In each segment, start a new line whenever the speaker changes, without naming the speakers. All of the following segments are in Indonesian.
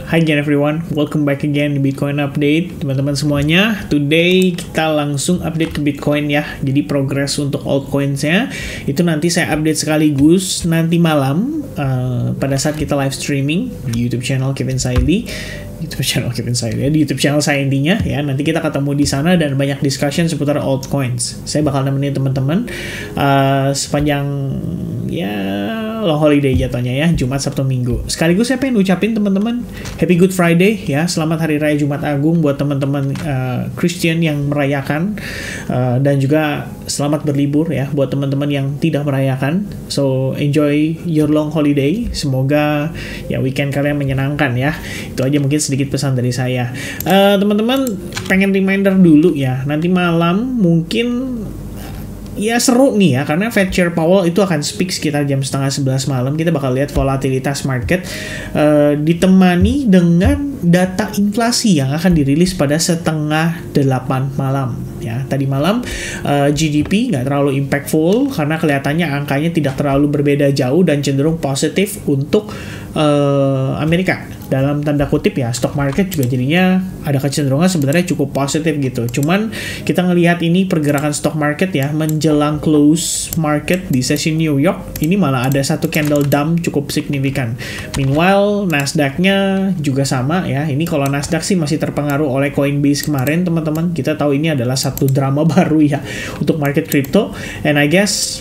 Hi again everyone, welcome back again di Bitcoin Update teman-teman semuanya. Today kita langsung update ke Bitcoin ya. Jadi progress untuk altcoins-nya itu nanti saya update sekaligus nanti malam pada saat kita live streaming di YouTube channel Kevin Saidi. Di YouTube channel saya intinya ya. Nanti kita ketemu di sana dan banyak discussion seputar altcoins. Saya bakal nemenin teman-teman sepanjang ya long holiday jatuhnya ya, Jumat, Sabtu, Minggu. Sekaligus saya pengen ucapin teman-teman Happy Good Friday ya, selamat Hari Raya Jumat Agung buat teman-teman Christian yang merayakan, dan juga selamat berlibur ya buat teman-teman yang tidak merayakan. So enjoy your long holiday, semoga ya weekend kalian menyenangkan ya. Itu aja mungkin sedikit pesan dari saya. Teman-teman pengen reminder dulu ya, nanti malam mungkin ya seru nih ya, karena Fed Chair Powell itu akan speak sekitar jam 10:30 malam. Kita bakal lihat volatilitas market ditemani dengan data inflasi yang akan dirilis pada 7:30 malam ya. Tadi malam GDP nggak terlalu impactful karena kelihatannya angkanya tidak terlalu berbeda jauh dan cenderung positif untuk Amerika. Dalam tanda kutip ya, stock market juga jadinya ada kecenderungan sebenarnya cukup positif gitu. Cuman kita ngelihat ini pergerakan stock market ya menjelang close market di sesi New York, ini malah ada satu candle dump cukup signifikan. Meanwhile Nasdaq-nya juga sama ya. Ini kalau Nasdaq sih masih terpengaruh oleh Coinbase kemarin teman-teman. Kita tahu ini adalah satu drama baru ya untuk market crypto, and I guess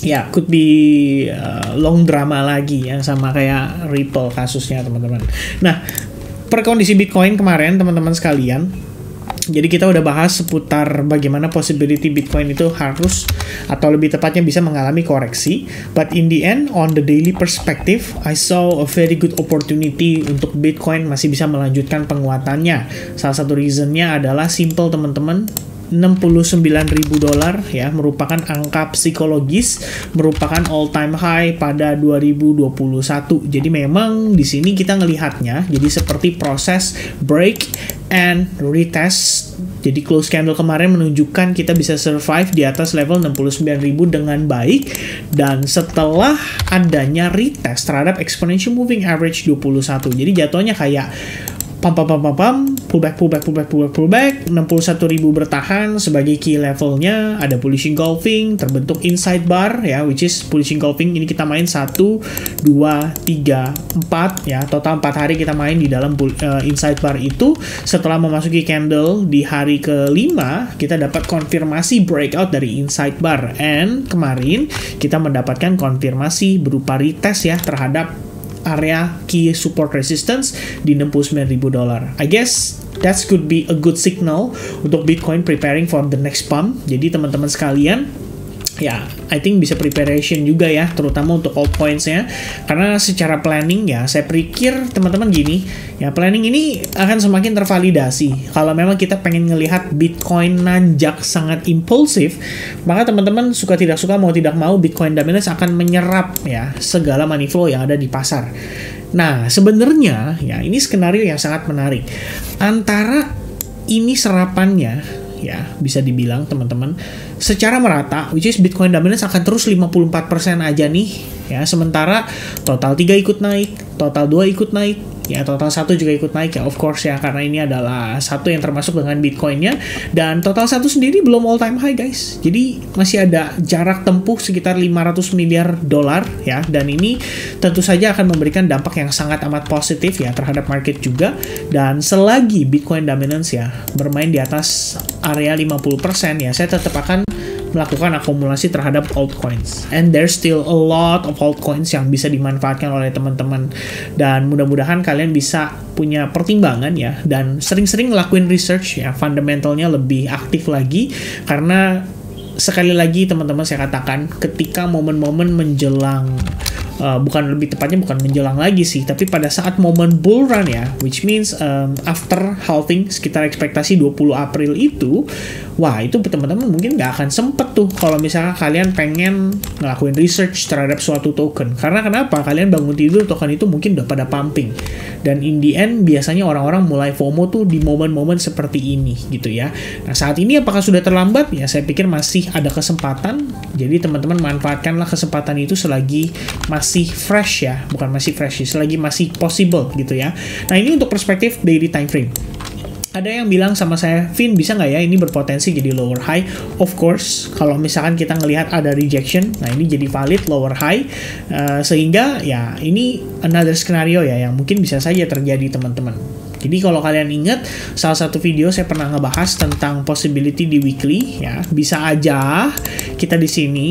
ya, could be long drama lagi ya, sama kayak Ripple kasusnya teman-teman. Nah, per kondisi Bitcoin kemarin teman-teman sekalian, jadi kita udah bahas seputar bagaimana possibility Bitcoin itu harus atau lebih tepatnya bisa mengalami koreksi. But in the end, on the daily perspective, I saw a very good opportunity untuk Bitcoin masih bisa melanjutkan penguatannya. Salah satu reasonnya adalah simple teman-teman. $69.000 ya, merupakan angka psikologis, merupakan all time high pada 2021. Jadi memang di sini kita ngelihatnya jadi seperti proses break and retest. Jadi close candle kemarin menunjukkan kita bisa survive di atas level 69.000 dengan baik, dan setelah adanya retest terhadap exponential moving average 21. Jadi jatuhnya kayak pullback, 61.000 bertahan sebagai key levelnya, ada bullish engulfing, terbentuk inside bar ya, which is bullish engulfing ini kita main 1, 2, 3, 4 ya, total 4 hari kita main di dalam inside bar itu. Setelah memasuki candle di hari ke-5, kita dapat konfirmasi breakout dari inside bar, and kemarin kita mendapatkan konfirmasi berupa retest ya terhadap area key support resistance di $69.000. I guess that could be a good signal untuk Bitcoin preparing for the next pump. Jadi teman-teman sekalian, ya, I think bisa preparation juga ya, terutama untuk altcoins-nya. Karena secara planning ya, saya pikir teman-teman gini, ya planning ini akan semakin tervalidasi. Kalau memang kita pengen ngelihat Bitcoin nanjak sangat impulsif, maka teman-teman suka tidak suka, mau tidak mau, Bitcoin dominance akan menyerap ya segala money flow yang ada di pasar. Nah, sebenarnya ya ini skenario yang sangat menarik. Antara ini serapannya ya bisa dibilang teman-teman secara merata, which is Bitcoin dominance akan terus 54% aja nih ya, sementara total 3 ikut naik, total 2 ikut naik ya, total 1 juga ikut naik ya, of course ya, karena ini adalah satu yang termasuk dengan Bitcoinnya, dan total 1 sendiri belum all time high guys. Jadi masih ada jarak tempuh sekitar $500 miliar ya, dan ini tentu saja akan memberikan dampak yang sangat amat positif ya terhadap market juga. Dan selagi Bitcoin dominance ya bermain di atas area 50% ya, saya tetap akan melakukan akumulasi terhadap altcoins, and there's still a lot of altcoins yang bisa dimanfaatkan oleh teman-teman, dan mudah-mudahan kalian bisa punya pertimbangan ya, dan sering-sering ngelakuin research ya, fundamentalnya lebih aktif lagi, karena sekali lagi teman-teman saya katakan, ketika momen-momen menjelang bukan lebih tepatnya bukan menjelang lagi sih, tapi pada saat momen bull run ya, which means after halving sekitar ekspektasi 20 April itu, wah itu teman-teman mungkin nggak akan sempet tuh kalau misalnya kalian pengen ngelakuin research terhadap suatu token. Karena kenapa? Kalian bangun tidur token itu mungkin udah pada pumping. Dan in the end biasanya orang-orang mulai FOMO tuh di momen-momen seperti ini gitu ya. Nah saat ini apakah sudah terlambat? Ya saya pikir masih ada kesempatan. Jadi teman-teman manfaatkanlah kesempatan itu selagi masih fresh ya. Bukan masih fresh, selagi masih possible gitu ya. Nah ini untuk perspektif daily time frame. Ada yang bilang sama saya, Vin bisa nggak ya ini berpotensi jadi lower high? Of course, kalau misalkan kita ngelihat ada rejection, nah ini jadi valid lower high, sehingga ya ini another scenario ya yang mungkin bisa saja terjadi teman-teman. Jadi kalau kalian ingat, salah satu video saya pernah ngebahas tentang possibility di weekly ya, bisa aja kita di sini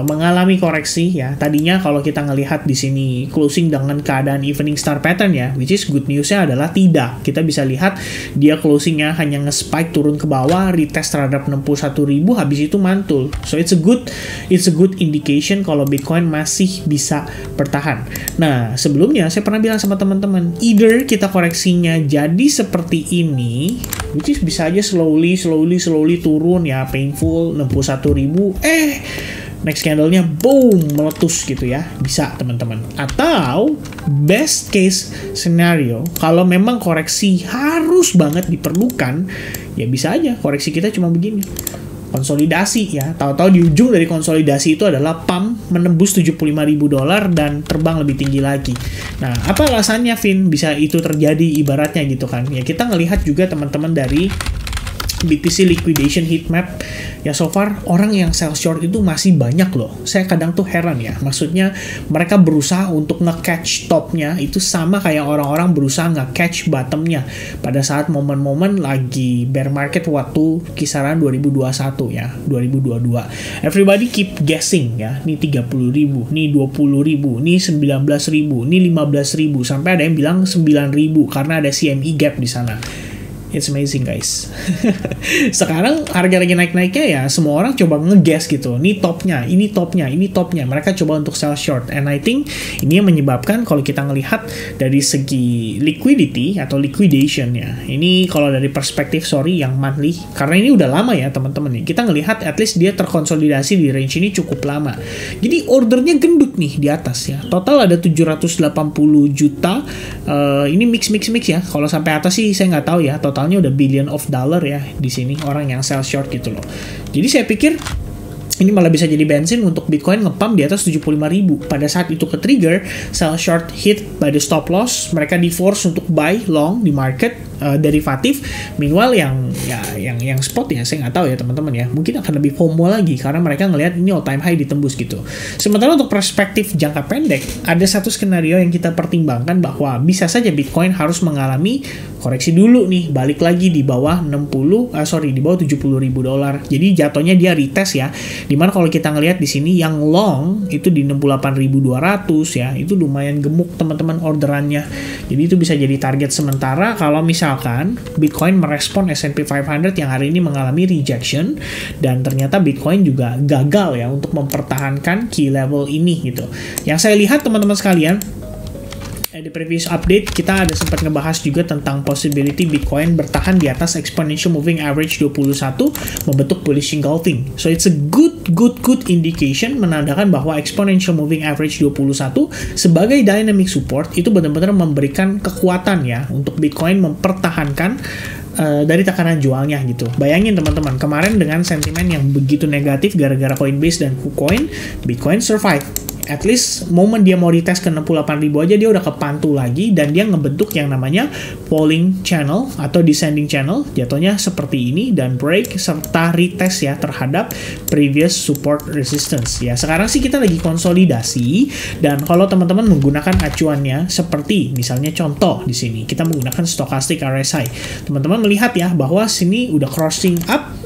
mengalami koreksi ya. Tadinya kalau kita ngelihat di sini closing dengan keadaan evening star pattern ya, which is good newsnya adalah tidak. Kita bisa lihat dia closingnya hanya nge-spike turun ke bawah, retest terhadap 61.000, habis itu mantul. So it's a good indication kalau Bitcoin masih bisa bertahan. Nah sebelumnya saya pernah bilang sama teman-teman, either kita koreksinya jadi seperti ini, which is bisa aja slowly turun ya, painful 61.000, next candle-nya boom meletus gitu ya, bisa teman-teman. Atau best case scenario, kalau memang koreksi harus banget diperlukan, ya bisa aja koreksi kita cuma begini, konsolidasi ya, tahu-tahu di ujung dari konsolidasi itu adalah pump menembus $75.000 dan terbang lebih tinggi lagi. Nah apa alasannya Vin bisa itu terjadi ibaratnya gitu kan ya? Kita ngelihat juga teman-teman dari BTC liquidation heatmap ya, so far orang yang sell short itu masih banyak loh. Saya kadang tuh heran ya, maksudnya mereka berusaha untuk nge-catch topnya itu sama kayak orang-orang berusaha nge-catch bottomnya pada saat momen-momen lagi bear market waktu kisaran 2021 ya, 2022. Everybody keep guessing ya, nih 30.000, nih 20.000, nih 19.000, nih 15.000, sampai ada yang bilang 9.000 karena ada CME gap di sana. It's amazing guys. Sekarang harga lagi naik-naiknya ya, semua orang coba nge-guess gitu. Ini topnya, ini topnya, ini topnya. Mereka coba untuk sell short. And I think ini yang menyebabkan kalau kita ngelihat dari segi liquidity atau liquidation ya. Ini kalau dari perspektif yang monthly, karena ini udah lama ya teman-teman nih. Kita ngelihat at least dia terkonsolidasi di range ini cukup lama. Jadi ordernya gendut nih di atas ya. Total ada 780 juta. Ini mix ya. Kalau sampai atas sih saya nggak tahu ya. Totalnya udah billion of dollar ya di sini orang yang sell short gitu loh. Jadi saya pikir ini malah bisa jadi bensin untuk Bitcoin ngepump di atas 75.000. Pada saat itu ke-trigger, sell short hit by the stop loss, mereka di-force untuk buy long di market derivatif. Meanwhile yang spot ya saya nggak tahu ya teman-teman ya. Mungkin akan lebih FOMO lagi karena mereka ngelihat ini all time high ditembus gitu. Sementara untuk perspektif jangka pendek, ada satu skenario yang kita pertimbangkan bahwa bisa saja Bitcoin harus mengalami koreksi dulu nih, balik lagi di bawah di bawah $70.000. Jadi jatuhnya dia retest ya. Dimana kalau kita ngelihat di sini yang long itu di 68.200 ya, itu lumayan gemuk teman-teman orderannya. Jadi itu bisa jadi target sementara kalau misalkan Bitcoin merespon S&P 500 yang hari ini mengalami rejection dan ternyata Bitcoin juga gagal ya untuk mempertahankan key level ini gitu. Yang saya lihat teman-teman sekalian, di previous update kita ada sempat ngebahas juga tentang possibility Bitcoin bertahan di atas exponential moving average 21 membentuk bullish engulfing. So it's a good indication menandakan bahwa exponential moving average 21 sebagai dynamic support itu benar-benar memberikan kekuatan ya untuk Bitcoin mempertahankan dari tekanan jualnya gitu. Bayangin teman-teman, kemarin dengan sentimen yang begitu negatif gara-gara Coinbase dan KuCoin, Bitcoin survive. At least momen dia mau retest ke 68.000 aja dia udah kepantul lagi dan dia ngebentuk yang namanya falling channel atau descending channel, jatuhnya seperti ini dan break serta retest ya terhadap previous support resistance. Ya sekarang sih kita lagi konsolidasi dan kalau teman-teman menggunakan acuannya seperti misalnya contoh di sini kita menggunakan stochastic RSI. Teman-teman melihat ya bahwa sini udah crossing up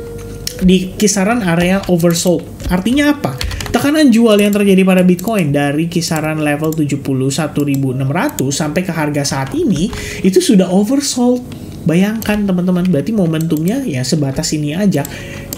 di kisaran area oversold. Artinya apa? Tekanan jual yang terjadi pada Bitcoin dari kisaran level 71.600 sampai ke harga saat ini itu sudah oversold. Bayangkan teman-teman, berarti momentumnya ya sebatas ini aja.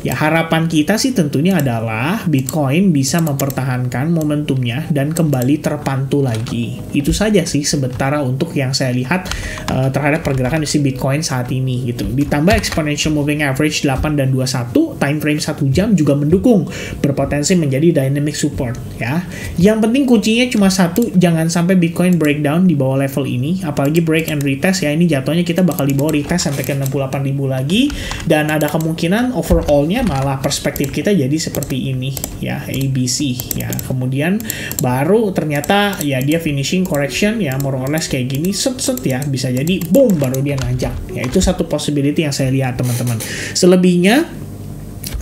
Ya, harapan kita sih tentunya adalah Bitcoin bisa mempertahankan momentumnya dan kembali terpantul lagi. Itu saja sih sementara untuk yang saya lihat terhadap pergerakan isi Bitcoin saat ini gitu. Ditambah exponential moving average 8 dan 21, time frame 1 jam juga mendukung, berpotensi menjadi dynamic support ya. Yang penting kuncinya cuma satu, jangan sampai Bitcoin breakdown di bawah level ini, apalagi break and retest ya. Ini jatuhnya kita bakal di bawah retest sampai ke 68.000 lagi, dan ada kemungkinan overall-nya malah perspektif kita jadi seperti ini ya, ABC ya. Kemudian baru ternyata ya dia finishing correction ya, more or less kayak gini, set ya, bisa jadi boom baru dia nanjak ya. Itu satu possibility yang saya lihat teman-teman. Selebihnya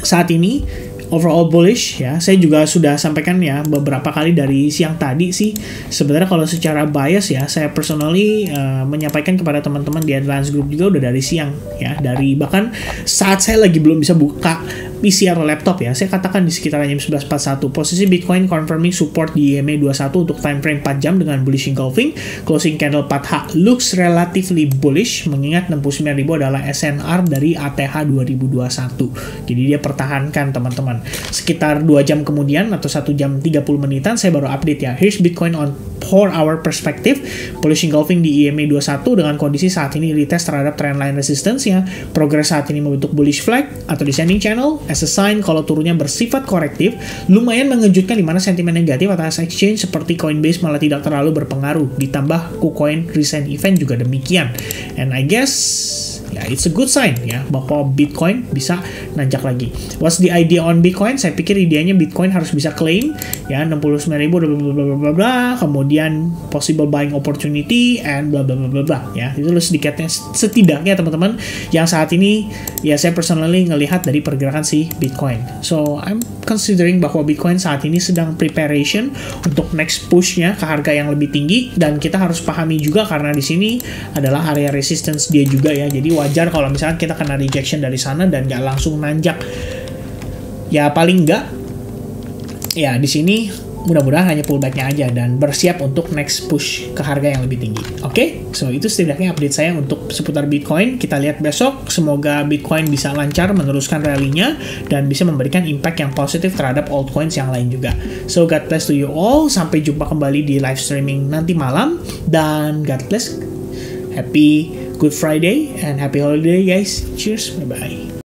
saat ini overall bullish ya. Saya juga sudah sampaikan ya beberapa kali dari siang tadi sih. Sebenarnya kalau secara bias ya, saya personally menyampaikan kepada teman-teman di Advance Group juga udah dari siang ya. Dari bahkan saat saya lagi belum bisa buka PC atau laptop ya, saya katakan di sekitaran jam 11.41 posisi Bitcoin confirming support di EMA 21 untuk time frame 4 jam dengan bullish engulfing. Closing candle 4H looks relatively bullish, mengingat 69.000 adalah SNR dari ATH 2021. Jadi dia pertahankan teman-teman. Sekitar 2 jam kemudian atau 1 jam 30 menitan saya baru update ya. Here's Bitcoin on 4 hour perspective. Bullish engulfing di EMA 21 dengan kondisi saat ini retest terhadap trendline resistance ya. Progress saat ini membentuk bullish flag atau descending channel as a sign kalau turunnya bersifat korektif. Lumayan mengejutkan di mana sentimen negatif atas exchange seperti Coinbase malah tidak terlalu berpengaruh. Ditambah KuCoin recent event juga demikian. And I guess ya, it's a good sign ya bahwa Bitcoin bisa nanjak lagi. What's the idea on Bitcoin? Saya pikir idenya Bitcoin harus bisa claim ya 69.000 bla bla bla, kemudian possible buying opportunity and bla bla bla bla ya. Itu sedikitnya setidaknya teman-teman yang saat ini ya saya personally ngelihat dari pergerakan si Bitcoin. So I'm considering bahwa Bitcoin saat ini sedang preparation untuk next push-nya ke harga yang lebih tinggi, dan kita harus pahami juga karena di sini adalah area resistance dia juga ya. Jadi wajar kalau misalnya kita kena rejection dari sana dan nggak langsung nanjak. Ya paling nggak ya di sini mudah-mudahan hanya pullback-nya aja dan bersiap untuk next push ke harga yang lebih tinggi. Oke, so itu setidaknya update saya untuk seputar Bitcoin. Kita lihat besok, semoga Bitcoin bisa lancar meneruskan rally-nya dan bisa memberikan impact yang positif terhadap altcoins yang lain juga. So God bless to you all, sampai jumpa kembali di live streaming nanti malam, dan God bless, happy Good Friday and happy holiday guys. Cheers, bye bye.